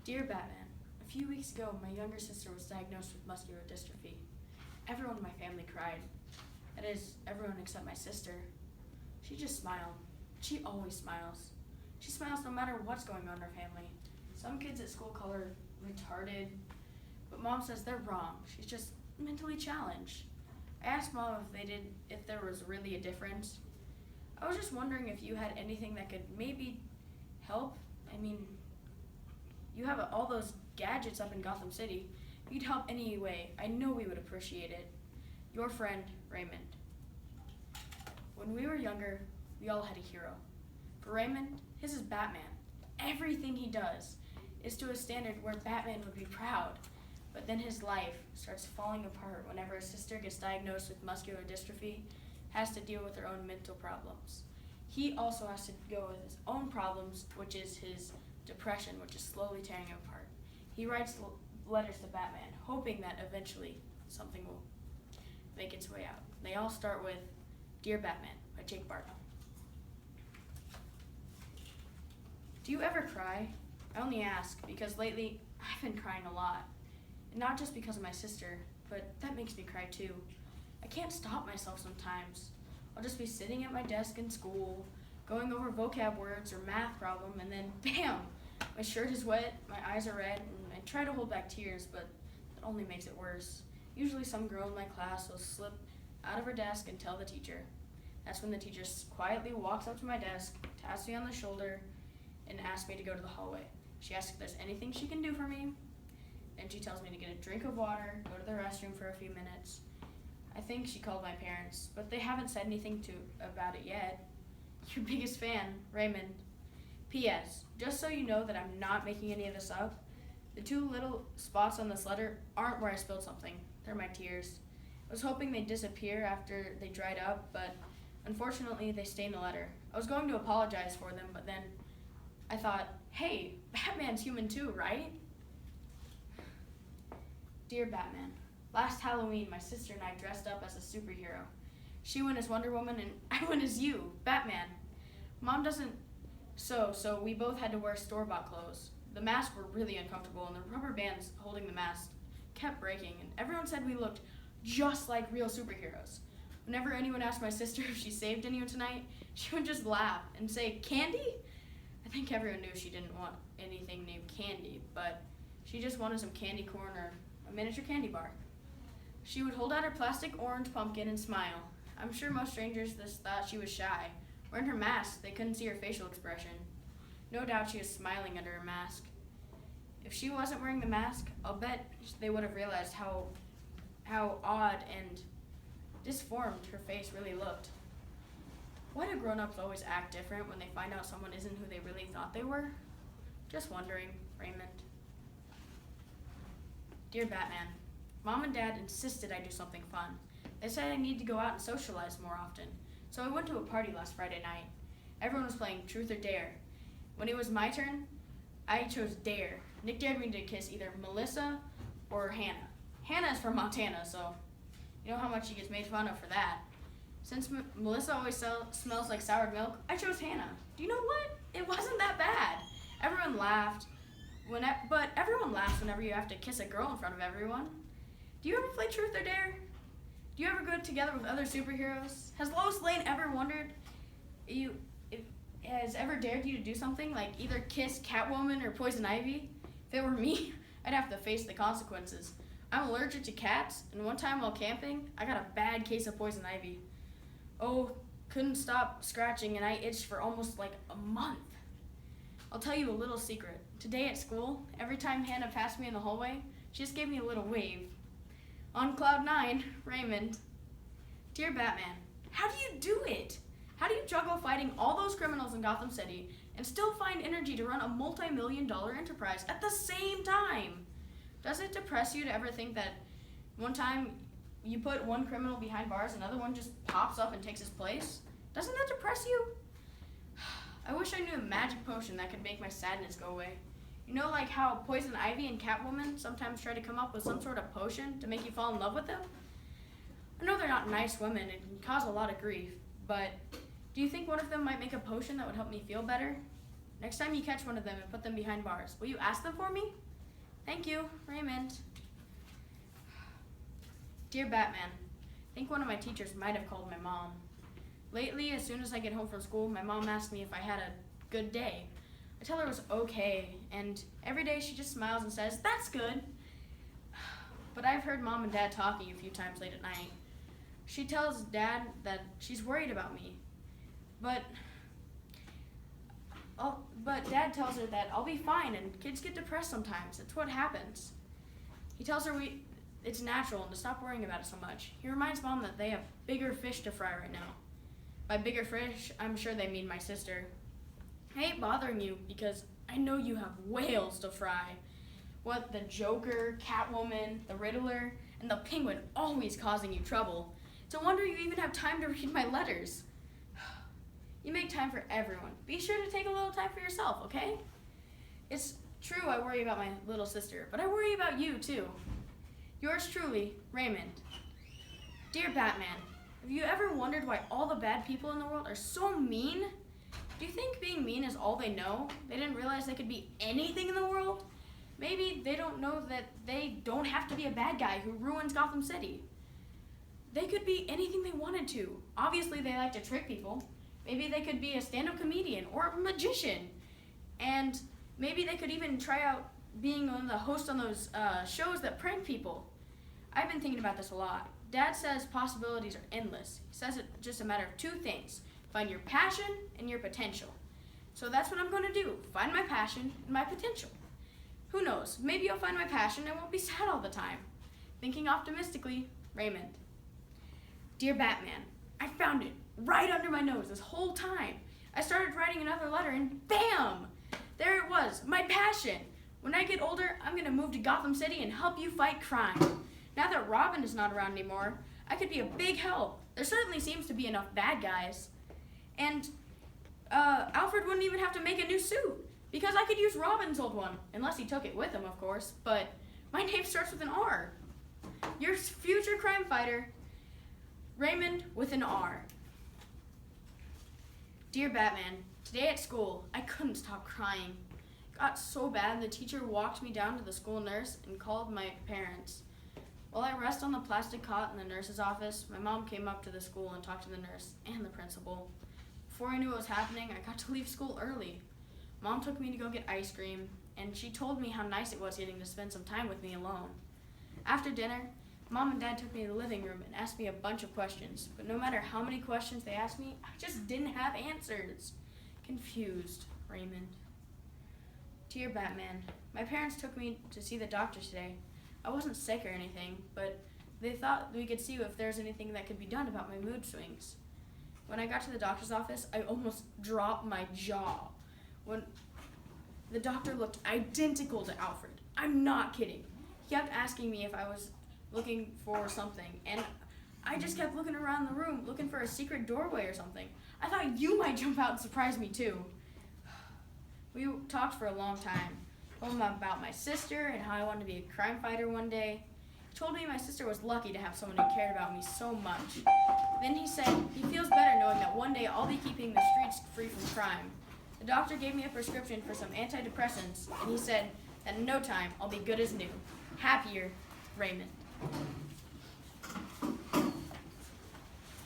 Dear Batman, a few weeks ago, my younger sister was diagnosed with muscular dystrophy. Everyone in my family cried. That is, everyone except my sister. She just smiled. She always smiles. She smiles no matter what's going on in her family. Some kids at school call her retarded, but Mom says they're wrong. She's just mentally challenged. I asked Mom if there was really a difference. I was just wondering if you had anything that could maybe help. I mean, you have all those gadgets up in Gotham City. If you'd help any way, I know we would appreciate it. Your friend, Raymond. When we were younger, we all had a hero. For Raymond, his is Batman. Everything he does is to a standard where Batman would be proud. But then his life starts falling apart whenever his sister gets diagnosed with muscular dystrophy, has to deal with her own mental problems. He also has to go with his own problems, which is his depression, which is slowly tearing him apart. He writes letters to Batman, hoping that eventually something will make its way out. They all start with Dear Batman by Jake Barton. Do you ever cry? I only ask because lately I've been crying a lot. And not just because of my sister, but that makes me cry too. I can't stop myself sometimes. I'll just be sitting at my desk in school, going over vocab words or math problem, and then bam! My shirt is wet, my eyes are red, and I try to hold back tears, but that only makes it worse. Usually some girl in my class will slip out of her desk and tell the teacher. That's when the teacher quietly walks up to my desk, taps me on the shoulder, and asks me to go to the hallway. She asks if there's anything she can do for me, and she tells me to get a drink of water, go to the restroom for a few minutes. I think she called my parents, but they haven't said anything about it yet. Your biggest fan, Raymond. P.S. Just so you know that I'm not making any of this up, the two little spots on this letter aren't where I spilled something. They're my tears. I was hoping they'd disappear after they dried up, but unfortunately they stay in the letter. I was going to apologize for them, but then I thought, hey, Batman's human too, right? Dear Batman, last Halloween my sister and I dressed up as a superhero. She went as Wonder Woman and I went as you, Batman. Mom doesn't so we both had to wear store-bought clothes. The masks were really uncomfortable and the rubber bands holding the mask kept breaking, and everyone said we looked just like real superheroes. Whenever anyone asked my sister if she saved anyone tonight, she would just laugh and say, Candy? I think everyone knew she didn't want anything named Candy, but she just wanted some candy corn or a miniature candy bar. She would hold out her plastic orange pumpkin and smile. I'm sure most strangers just thought she was shy. Wearing her mask, they couldn't see her facial expression. No doubt she was smiling under her mask. If she wasn't wearing the mask, I'll bet they would have realized how odd and disformed her face really looked. Why do grown-ups always act different when they find out someone isn't who they really thought they were? Just wondering, Raymond. Dear Batman, Mom and Dad insisted I do something fun. They said I need to go out and socialize more often. So I went to a party last Friday night. Everyone was playing Truth or Dare. When it was my turn, I chose Dare. Nick dared me to kiss either Melissa or Hannah. Hannah is from Montana, so you know how much she gets made fun of for that. Since Melissa always smells like soured milk, I chose Hannah. Do you know what? It wasn't that bad. Everyone laughed, but everyone laughs whenever you have to kiss a girl in front of everyone. Do you ever play Truth or Dare? Do you ever go together with other superheroes? Has Lois Lane ever wondered has ever dared you to do something like either kiss Catwoman or Poison Ivy? If it were me, I'd have to face the consequences. I'm allergic to cats, and one time while camping, I got a bad case of Poison Ivy. Oh, couldn't stop scratching, and I itched for almost like a month. I'll tell you a little secret. Today at school, every time Hannah passed me in the hallway, she just gave me a little wave. On cloud 9, Raymond. Dear Batman, how do you do it? How do you juggle fighting all those criminals in Gotham City and still find energy to run a multi-million-dollar enterprise at the same time? Does it depress you to ever think that one time you put one criminal behind bars, another one just pops up and takes his place? Doesn't that depress you? I wish I knew a magic potion that could make my sadness go away. You know, like how Poison Ivy and Catwoman sometimes try to come up with some sort of potion to make you fall in love with them? I know they're not nice women and can cause a lot of grief, but do you think one of them might make a potion that would help me feel better? Next time you catch one of them and put them behind bars, will you ask them for me? Thank you, Raymond. Dear Batman, I think one of my teachers might have called my mom. Lately, as soon as I get home from school, my mom asks me if I had a good day. I tell her it was okay, and every day she just smiles and says, "That's good." But I've heard Mom and Dad talking a few times late at night. She tells Dad that she's worried about me, but Dad tells her that I'll be fine, and kids get depressed sometimes. It's what happens. He tells her it's natural and to stop worrying about it so much. He reminds Mom that they have bigger fish to fry right now. By bigger fish, I'm sure they mean my sister. I ain't bothering you because I know you have whales to fry. What, the Joker, Catwoman, the Riddler, and the Penguin always causing you trouble. It's a wonder you even have time to read my letters. You make time for everyone. Be sure to take a little time for yourself, okay? It's true I worry about my little sister, but I worry about you too. Yours truly, Raymond. Dear Batman, have you ever wondered why all the bad people in the world are so mean? Do you think being mean is all they know? They didn't realize they could be anything in the world? Maybe they don't know that they don't have to be a bad guy who ruins Gotham City. They could be anything they wanted to. Obviously, they like to trick people. Maybe they could be a stand-up comedian or a magician. And maybe they could even try out being one of the hosts on those shows that prank people. I've been thinking about this a lot. Dad says possibilities are endless. He says it's just a matter of two things. Find your passion and your potential. So that's what I'm going to do. Find my passion and my potential. Who knows? Maybe I'll find my passion and won't be sad all the time. Thinking optimistically, Raymond. Dear Batman, I found it right under my nose this whole time. I started writing another letter and bam! There it was, my passion. When I get older, I'm going to move to Gotham City and help you fight crime. Now that Robin is not around anymore, I could be a big help. There certainly seems to be enough bad guys. And Alfred wouldn't even have to make a new suit because I could use Robin's old one, unless he took it with him, of course. But my name starts with an R. Your future crime fighter, Raymond with an R. Dear Batman, today at school, I couldn't stop crying. It got so bad the teacher walked me down to the school nurse and called my parents. While I rest on the plastic cot in the nurse's office, my mom came up to the school and talked to the nurse and the principal. Before I knew what was happening, I got to leave school early. Mom took me to go get ice cream, and she told me how nice it was getting to spend some time with me alone. After dinner, Mom and Dad took me to the living room and asked me a bunch of questions, but no matter how many questions they asked me, I just didn't have answers. Confused, Raymond. Dear Batman, my parents took me to see the doctor today. I wasn't sick or anything, but they thought we could see if there's anything that could be done about my mood swings. When I got to the doctor's office, I almost dropped my jaw. When the doctor looked identical to Alfred. I'm not kidding. He kept asking me if I was looking for something, and I just kept looking around the room, looking for a secret doorway or something. I thought you might jump out and surprise me too. We talked for a long time. Told him about my sister and how I wanted to be a crime fighter one day. He told me my sister was lucky to have someone who cared about me so much. Then he said he feels better knowing that one day I'll be keeping the streets free from crime. The doctor gave me a prescription for some antidepressants, and he said that in no time I'll be good as new. Happier, Raymond.